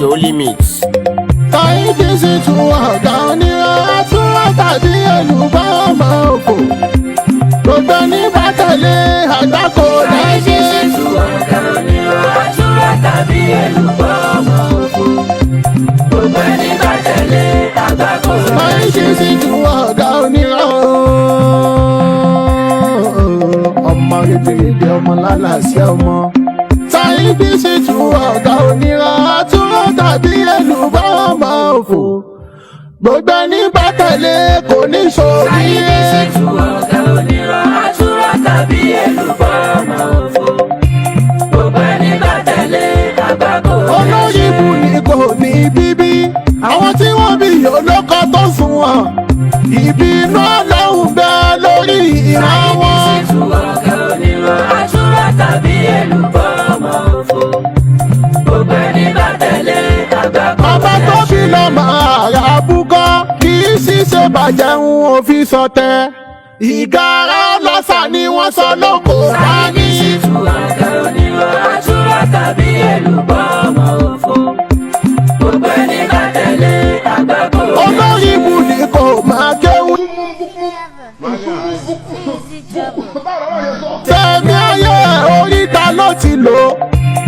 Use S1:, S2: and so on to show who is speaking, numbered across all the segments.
S1: Ṣòólì mix.
S2: Saheed Shittu ọ̀gá onírọ̀ àtúrọ̀ tàbí èlùbọ́ ọmọ òfò. Gbogbo ní bá tẹ̀lé àgbákò
S3: Saheed Shittu ọ̀gá onírọ̀ àtúrọ̀ tàbí èlùbọ́ ọmọ òfò. Gbogbo ní bá tẹ̀lé àgbákò
S2: Saheed Shittu ọ̀gá onírọ̀ ọmọ rèdèrèdè ọmọ lálàsẹ̀ ọmọ. Saheed Shittu ọ̀gá onírọ̀ àtúrọ̀ tàbí èlùbọ́ ọmọ òfò. Gbogbo ní bá tẹ̀lé kò ní ṣoríire.
S3: Saheed Shittu ọ̀gá onírọ̀ àtúrọ̀ tàbí èlùbọ́ ọmọ òfò. Gbogbo ní bá tẹ̀lé àgbákò
S2: olórí ibu ni kò ní bíbí àwọn tí wọ́n bí olóko tó sùn wọ́n ìbínú Ọlọ́run bẹ́ẹ̀ lórí ìran wọn.
S3: Saheed Shittu ọ̀gá onírọ̀ àtúrọ̀ tàbí èlùbọ́ ọmọ òfò. Gbogbo ní bá tẹ̀lé àgbákò
S2: bàbá tó bí lọ́mọ àrà búkọ́ kì í ṣiṣẹ́ bàjẹ́ ń òfin sọtẹ́ ìgárá ọlọ́sà ni wọ́n sọ lóko dání.
S3: Saheed Shittu ọ̀gá onírọ̀ àtúrọ̀ tàbí èlùbọ́ ọmọ òfò. Gbogbo ní bá tẹ̀lé àgbákò
S2: olórí ibu ni kò máa kéwú. Fẹ́mi ayé oríta ló ti lò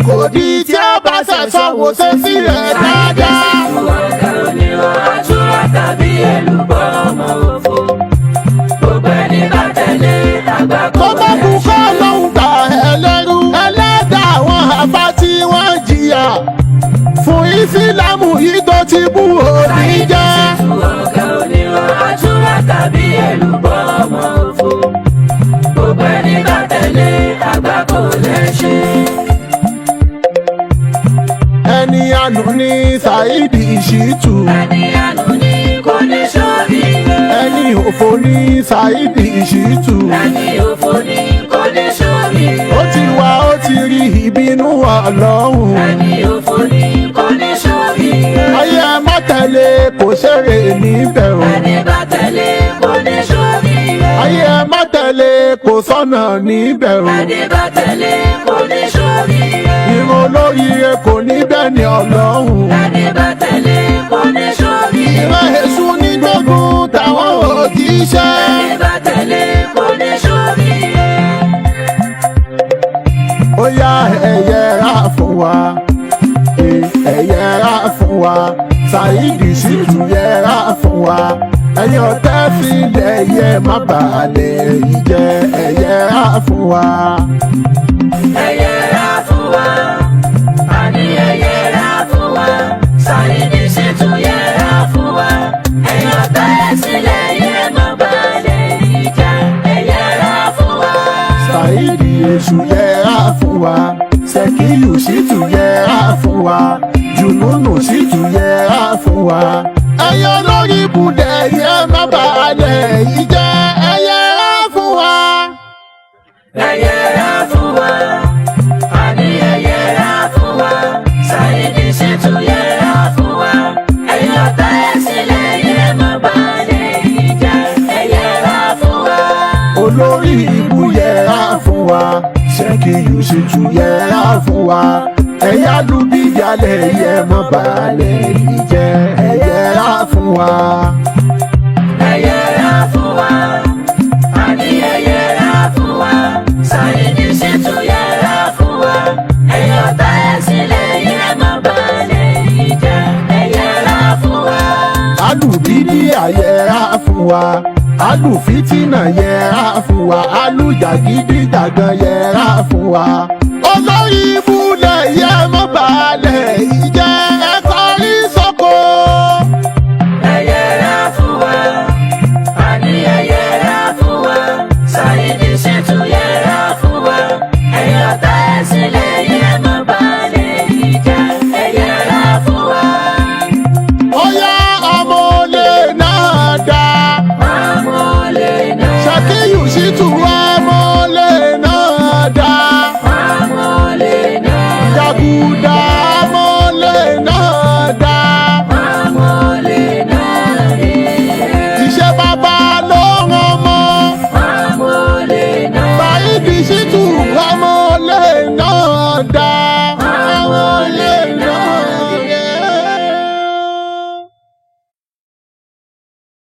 S2: kò di tí a bá ṣẹ̀ṣọ́ wò ṣe sí rẹ̀ dáadáa.
S3: ọ̀gá onírọ̀ àtúrọ̀ tàbí èlùbọ́ ọmọ òfò. Gbogbo ní bá tẹ̀lé àgbákò
S2: Tó bá kú kọ́ lóhùn gbà ẹlẹ́rú ẹlẹ́dàá àwọn àbá tí wọ́n jìyà fún ìsìlámù yìí tó ti bú òní jẹ́.
S3: ọ̀gá onírọ̀ àtúrọ̀ tàbí èlùbọ́ ọmọ òfò. Gbogbo ní bá tẹ̀lé àgbákò lẹ́ṣẹ̀.
S2: Ẹni àánú ní Saheed Shittu
S3: Ẹni àánú ni kò ní ṣoríire.
S2: ẹni òfò ní Saheed Shittu
S3: Ẹni òfò ni kò ní ṣoríire.
S2: ó ti wá ó ti rí ìbínú Ọlọ́run.
S3: Ẹni òfò ni kò ní ṣoríire.
S2: Ayé ẹ má tẹ̀lé kò ṣeré níbẹ̀ o.
S3: Ẹni bá tẹ̀lé kò ní ṣoríire.
S2: Ayé ẹ má tẹ̀lé kò sọ́nà níbẹ̀ o.
S3: Ẹni bá tẹ̀lé kò ní ṣoríire.
S2: Ìran olóríire kò ní bẹ́ẹ̀ ni Ọlọ́run.
S3: Ẹni bá tẹ̀lé kò ní ṣoríire.
S2: Ìran èṣù ní gbógun táwọn òjíṣẹ́.
S3: Ẹni bá tẹ̀lé kò ní ṣoríire.
S2: Ó yá ẹ yẹra fún wa, ẹ yẹra fún wa, Saheed Shittu yẹra fún wa. Ẹ̀yin ọ̀tẹ̀ filẹ̀ yẹ má bàálẹ̀ yìí jẹ́ ẹ yẹra fún wa.
S3: Ẹ yẹra fún wa. Àní ẹ yẹra fún wa. Saheed Shittu yẹra fún wa. Ẹ̀yin ọ̀tá ẹ̀ sílẹ̀ yẹ má balẹ̀ ìjà. Ẹ yẹra fún wa.
S2: Saheed Èṣù yẹra fún wa, Ṣẹ̀kíyù Shittu yẹra fún wa, Jùnúnù Shittu yẹra fún wa. Ẹ̀yin olórí ibùdó yẹ má bàálẹ̀ yìí jẹ́ ẹ yẹra fún wa.
S3: Ẹ yẹra fún wa. Àní ẹ yẹra fún wa. Saheed Shittu yẹra fún wa. Ẹ̀yin ọ̀tá ẹ̀ sílẹ̀ yẹ má balẹ̀ ìjà. Ẹ yẹra fún wa.
S2: Olórí ibù yẹra fún wa, Ṣẹ̀kíyù Shittu yẹra fún wa. Ẹ̀yà lùbíyàlẹ̀ yẹ mọ́ balẹ̀ yìí jẹ́ ẹ yẹra fún wa.
S3: Ẹ yẹra fún wa. Àní ẹ yẹra fún wa. Saheed Shittu yẹra fún wa. Ẹ̀yin ọ̀tá ẹ̀ sílẹ̀ yẹ má balẹ̀ ìjà. Ẹ yẹra fún wa.
S2: Alùbídíà yẹra fún wa, alùfítínà yẹra fún wa, alùjàgídíjàgan yẹra fún wa. Olórí ibùdó yẹ mọ́ balẹ̀